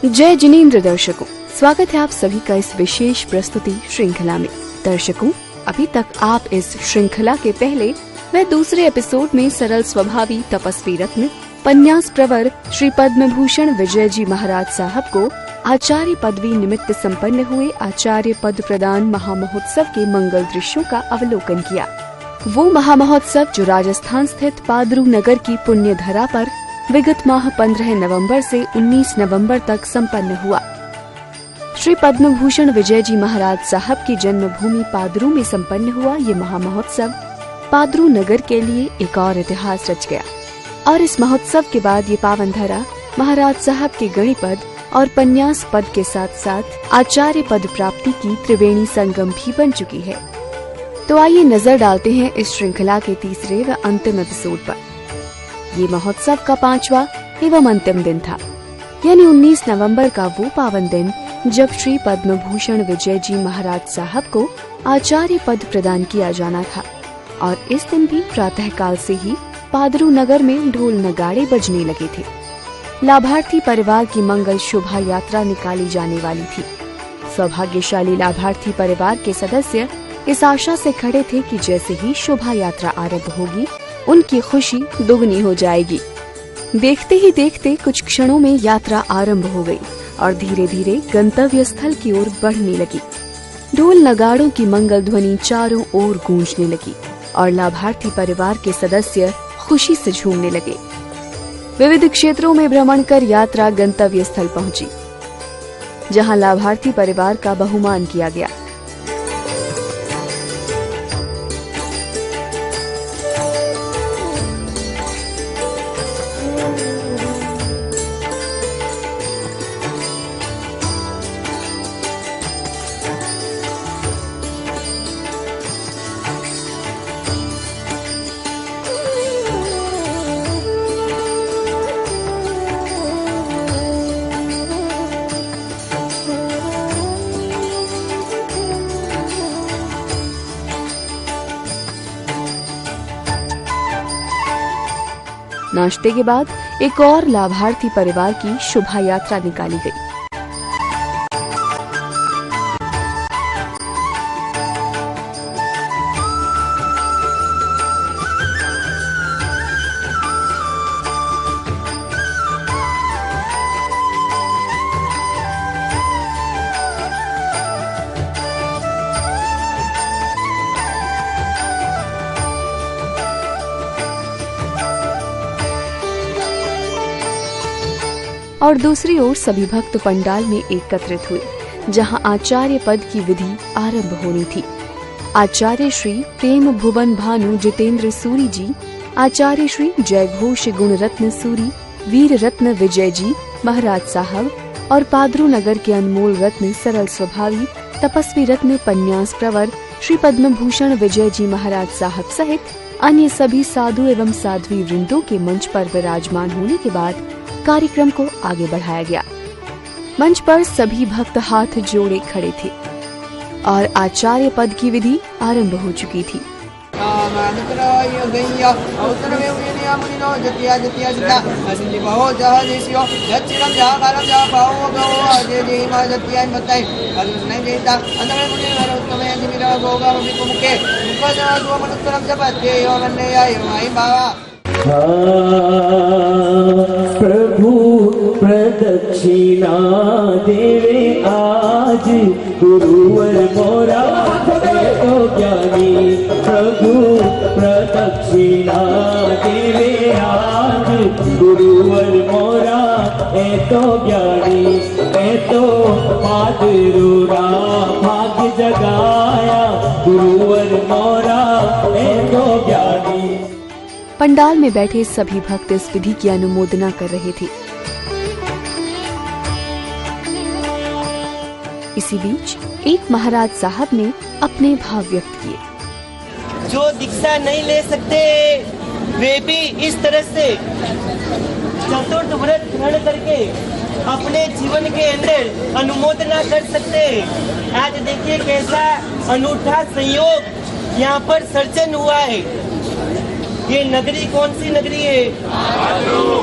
जय जिनेंद्र दर्शकों, स्वागत है आप सभी का इस विशेष प्रस्तुति श्रृंखला में। दर्शकों, अभी तक आप इस श्रृंखला के पहले व दूसरे एपिसोड में सरल स्वभावी तपस्वी रत्न पन्यास प्रवर श्री पद्म भूषण विजय जी महाराज साहब को आचार्य पदवी निमित्त संपन्न हुए आचार्य पद प्रदान महामहोत्सव के मंगल दृश्यों का अवलोकन किया। वो महामहोत्सव जो राजस्थान स्थित पादरू नगर की पुण्य धरा पर विगत माह 15 नवंबर से 19 नवंबर तक संपन्न हुआ। श्री पद्म भूषण विजय जी महाराज साहब की जन्मभूमि पादरू में संपन्न हुआ ये महामहोत्सव पादरू नगर के लिए एक और इतिहास रच गया और इस महोत्सव के बाद ये पावन धरा महाराज साहब के गणि पद और पन्यास पद के साथ साथ आचार्य पद प्राप्ति की त्रिवेणी संगम भी बन चुकी है। तो आइए नजर डालते हैं इस श्रृंखला के तीसरे व अंतिम एपिसोड पर। ये महोत्सव का 5वां एवं अंतिम दिन था, यानी 19 नवंबर का वो पावन दिन जब श्री पद्म भूषण विजय जी महाराज साहब को आचार्य पद प्रदान किया जाना था। और इस दिन भी प्रातःकाल से ही पादरू नगर में ढोल नगाड़े बजने लगे थे। लाभार्थी परिवार की मंगल शोभा यात्रा निकाली जाने वाली थी। सौभाग्यशाली लाभार्थी परिवार के सदस्य इस आशा से खड़े थे कि जैसे ही शोभा यात्रा आरंभ होगी उनकी खुशी दोगुनी हो जाएगी। देखते ही देखते कुछ क्षणों में यात्रा आरंभ हो गई और धीरे धीरे गंतव्य स्थल की ओर बढ़ने लगी। ढोल नगाड़ों की मंगल ध्वनि चारों ओर गूंजने लगी और लाभार्थी परिवार के सदस्य खुशी से झूमने लगे। विविध क्षेत्रों में भ्रमण कर यात्रा गंतव्य स्थल पहुंची, जहां लाभार्थी परिवार का बहुमान किया गया। नाश्ते के बाद एक और लाभार्थी परिवार की शोभा यात्रा निकाली गई। और दूसरी ओर सभी भक्त पंडाल में एकत्रित हुए, जहां आचार्य पद की विधि आरंभ होनी थी। आचार्य श्री प्रेम भुवन भानु जितेंद्र सूरी जी, आचार्य श्री जय घोष गुण रत्न सूरी वीर रत्न विजय जी महाराज साहब और पादरू नगर के अनमोल रत्न सरल स्वभावी तपस्वी रत्न पन्यास प्रवर श्री पद्म भूषण विजय जी महाराज साहब सहित अन्य सभी साधु एवं साध्वी वृंदों के मंच पर विराजमान होने के बाद कार्यक्रम को आगे बढ़ाया गया। मंच पर सभी भक्त हाथ जोड़े खड़े थे और आचार्य पद की विधि आरंभ हो चुकी थी। प्रभु प्रदक्षिणा देवे आज गुरुवर मोरा तो ज्ञानी। प्रभु प्रदक्षिणा देवे आज गुरुवर मोरा तो ज्ञानी। तो पादरूरा भाग्य जगाया गुरुवर मोरा तो ज्ञानी। पंडाल में बैठे सभी भक्त इस विधि की अनुमोदना कर रहे थे। इसी बीच एक महाराज साहब ने अपने भाव व्यक्त किए। जो दीक्षा नहीं ले सकते वे भी इस तरह से चतुर्थ व्रत ग्रहण करके अपने जीवन के अंदर अनुमोदना कर सकते। आज देखिए कैसा अनूठा संयोग यहाँ पर सर्जन हुआ है। ये नगरी कौन सी नगरी है?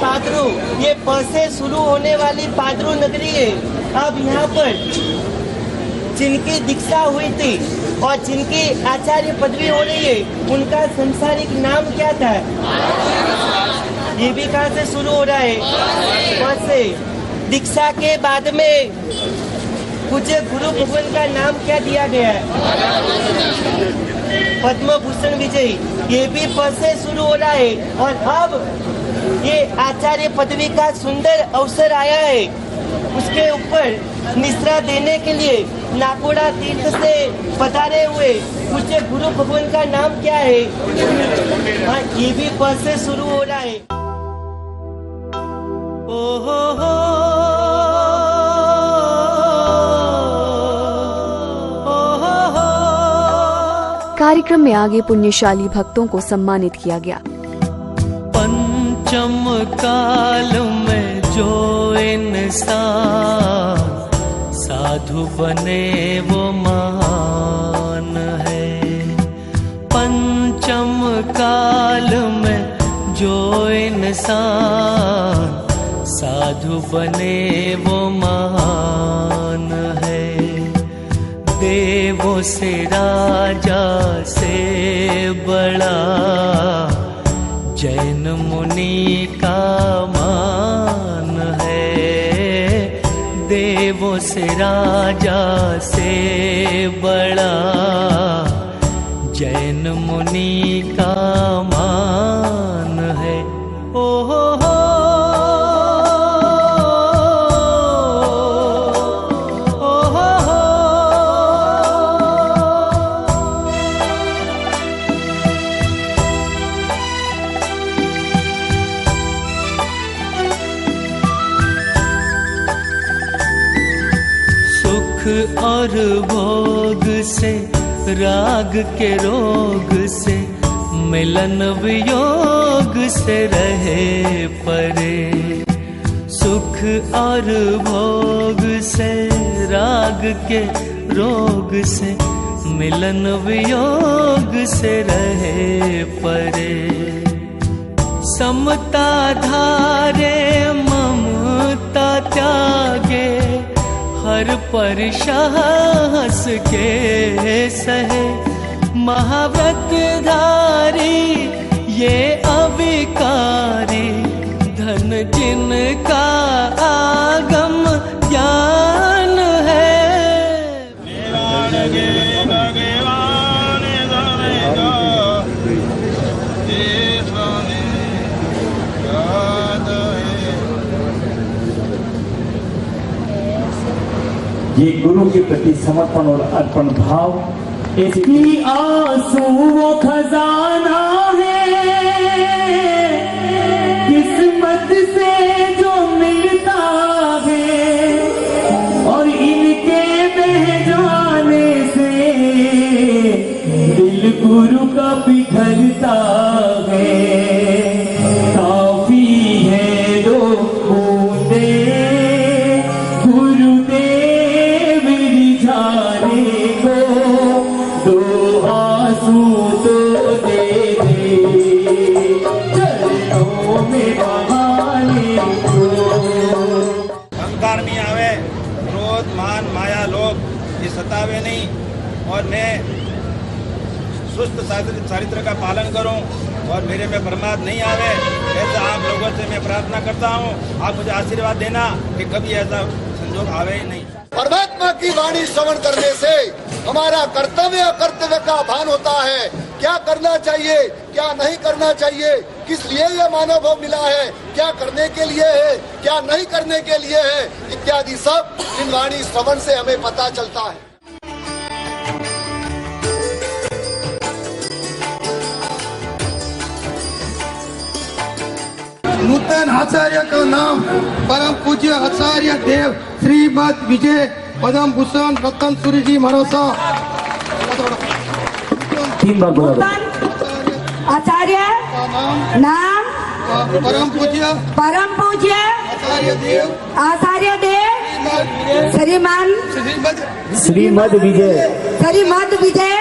पादरू। ये प से शुरू होने वाली पादरू नगरी है। अब यहाँ पर जिनकी दीक्षा हुई थी और जिनकी आचार्य पदवी हो रही है, उनका सांसारिक नाम क्या था? ये भी कहाँ से शुरू हो रहा है? वहाँ से। दीक्षा के बाद में पूज्य गुरु भगवान का नाम क्या दिया गया है? पद्म भूषण विजयी। ये भी प से शुरू हो रहा है। और अब ये आचार्य पदवी का सुंदर अवसर आया है। उसके ऊपर निश्रा देने के लिए नाकोड़ा तीर्थ से पधारे हुए पूज्य गुरु भगवान का नाम क्या है? हाँ, ये भी प से शुरू हो रहा है। ओ हो कार्यक्रम में आगे पुण्यशाली भक्तों को सम्मानित किया गया। पंचम काल में जो इंसान साधु बने वो महान है। पंचम काल में जो इंसान साधु बने वो महान है। देवों से राजा से बड़ा जैन मुनि का मान है। देवों से राजा से बड़ा जैन मुनि का मान है। ओ हो और भोग से राग के रोग से मिलन वियोग से रहे परे। सुख और भोग से राग के रोग से मिलन वियोग से रहे परे। समता धारे ममता त्यागे हर परशास के सहे। महाव्रत धारी ये अविकारी धन जिनका आगम ज्ञान है। ये गुरु के प्रति समर्पण और अर्पण भाव, इसकी आंसू वो खजाना है किस्मत से जो मिलता है। और इनके बह जाने से दिल गुरु का बिखरता है। काफी है दो बूंदे सतावे नहीं और मैं सुस्त चारित्र का पालन करूं और मेरे में प्रमाद नहीं आवे, ऐसा आप लोगों से मैं प्रार्थना करता हूं। आप मुझे आशीर्वाद देना कि कभी ऐसा संजोग आवे ही नहीं। परमात्मा की वाणी श्रवण करने से हमारा कर्तव्य अकर्तव्य का भान होता है। क्या करना चाहिए, क्या नहीं करना चाहिए, किस लिए यह मानव भाव मिला है, क्या करने के लिए है, क्या नहीं करने के लिए है, इत्यादि सब इन वाणी श्रवण से हमें पता चलता है। नूतन आचार्य का नाम परम पूज्य आचार्य देव श्रीमद विजय पद्म भूषण रतन सूरी जी महाराज। आचार्य नाम परम पूज्य आचार्य देव श्रीमान श्रीमद विजय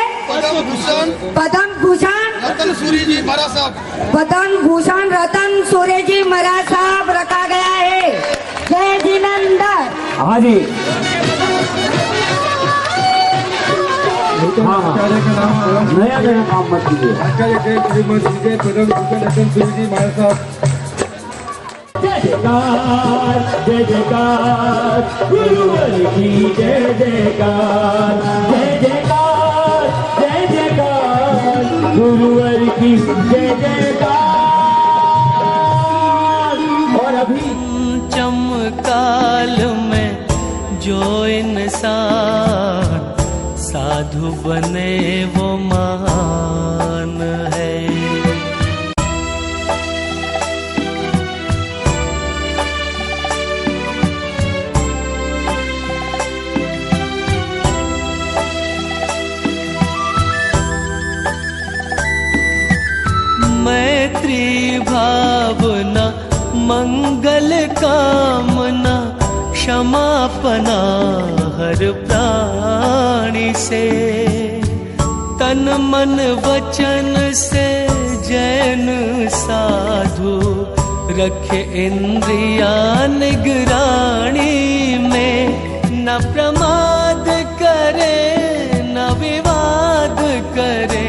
पद्म भूषण रतन सूरी जी मरा साहब। पद्म भूषण रतन सूर्य जी मरा साहब रखा गया है। जय जिनेंद्र। हाँ जी, हाँ नया नया काम मत कीजिए। आचार्य देव श्रीमद विजय पद्म भूषण रतन सूरी जी मरा साहब। जय जयकार जय जयकार गुरुवर की जय जयकार, जय जयकार जय जयकार गुरुवर की जय जयकार। और अभी चमकाल में जो इंसान साधु बने वो महान है। मैत्री भावना मंगल कामना क्षमापना हर प्राणी से, तन मन वचन से जैन साधु रखे इंद्रिया निगरानी में। न प्रमाद करे न विवाद करे,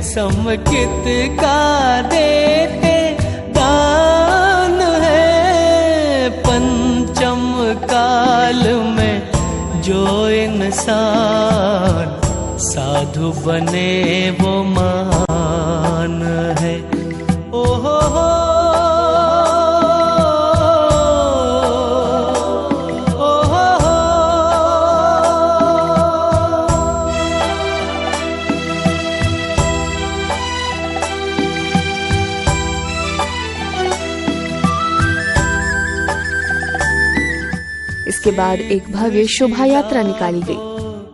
समकित का देते दान है। पंचम काल में जो इंसान साधु बने वो महान है। ओ हो इसके बाद एक भव्य शोभा यात्रा निकाली गई,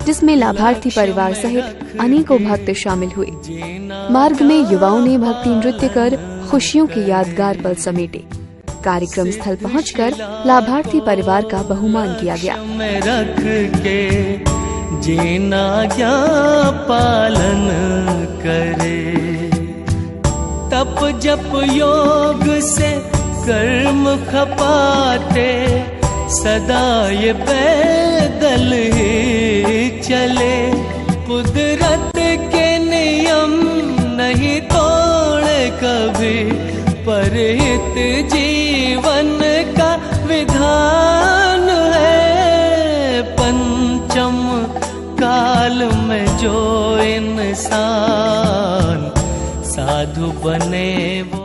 जिसमें लाभार्थी परिवार सहित अनेकों भक्त शामिल हुए। मार्ग में युवाओं ने भक्ति नृत्य कर खुशियों के यादगार पल समेटे। कार्यक्रम स्थल पहुंचकर लाभार्थी परिवार का बहुमान किया गया। रख के जीना क्या पालन करे, तप जप योग से कर्म खपाते, सदा ये पैदल ही चले। कुदरत के नियम नहीं तोड़े कभी, परहित जीवन का विधान है। पंचम काल में जो इंसान साधु बने वो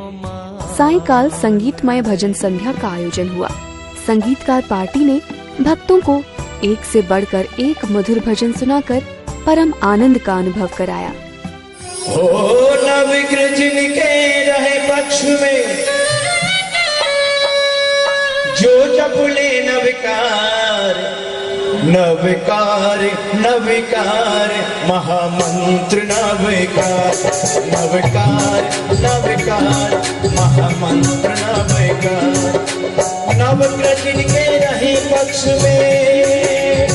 सायंकाल संगीतमय भजन संध्या का आयोजन हुआ। संगीतकार पार्टी ने भक्तों को एक से बढ़कर एक मधुर भजन सुनाकर परम आनंद का अनुभव कराया। हो नवग्रह जिनके रहे पक्ष में, जो जपुले नवकार नवकार नवकार महामंत्र नवकार, नवकार नवकार महामंत्र नवकार। नवग्रह जिनके रहे पक्ष में,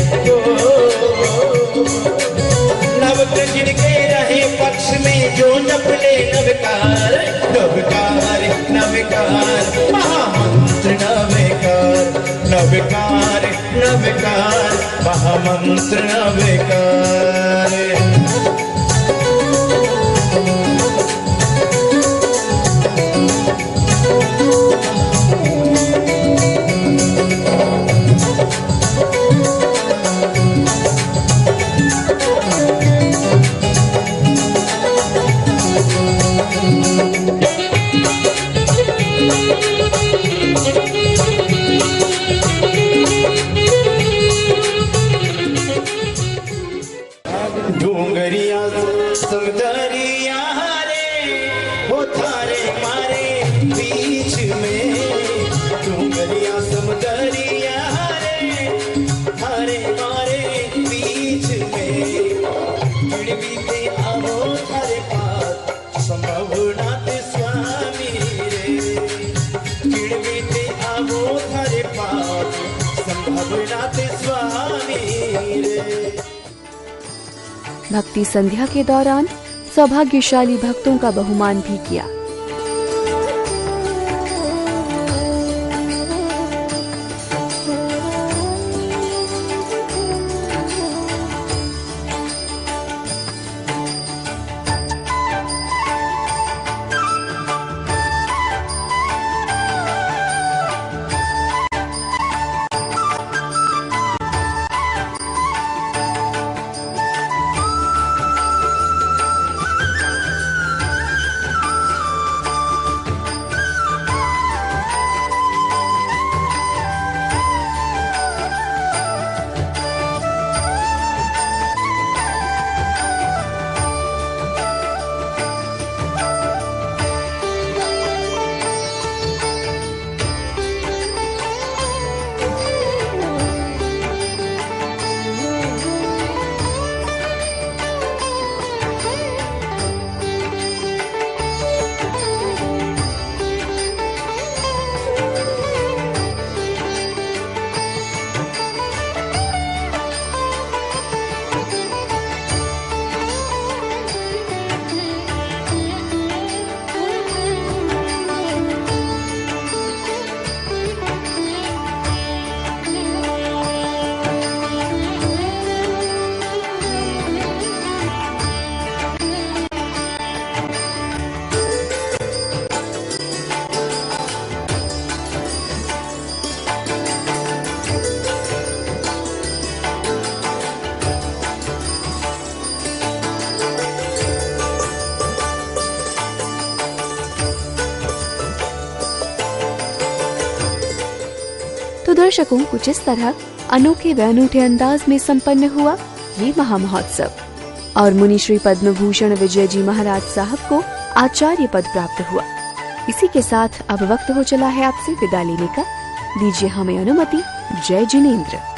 नवग्रह जिनके रहे पक्ष में, जो जपले नवकार नवकार नवकार महामंत्र नवकार, नवकार नवकार महामंत्र नवकार। डोंगरिया समुदरिया रे हो थारे मारे बीच में, डोंगरिया समुदरिया रे थारे मारे बीच में। बीते आओ थारे पास संभवनाथ स्वामी रे, बीते आओ थारे पास संभवनाथ स्वामी रे। भक्ति संध्या के दौरान सौभाग्यशाली भक्तों का बहुमान भी किया। तो दर्शकों, कुछ इस तरह अनोखे व अनूठे अंदाज में संपन्न हुआ ये महामहोत्सव और मुनि श्री पद्म भूषण विजय जी महाराज साहब को आचार्य पद प्राप्त हुआ। इसी के साथ अब वक्त हो चला है आपसे विदा लेने का। दीजिए हमें अनुमति। जय जिनेंद्र।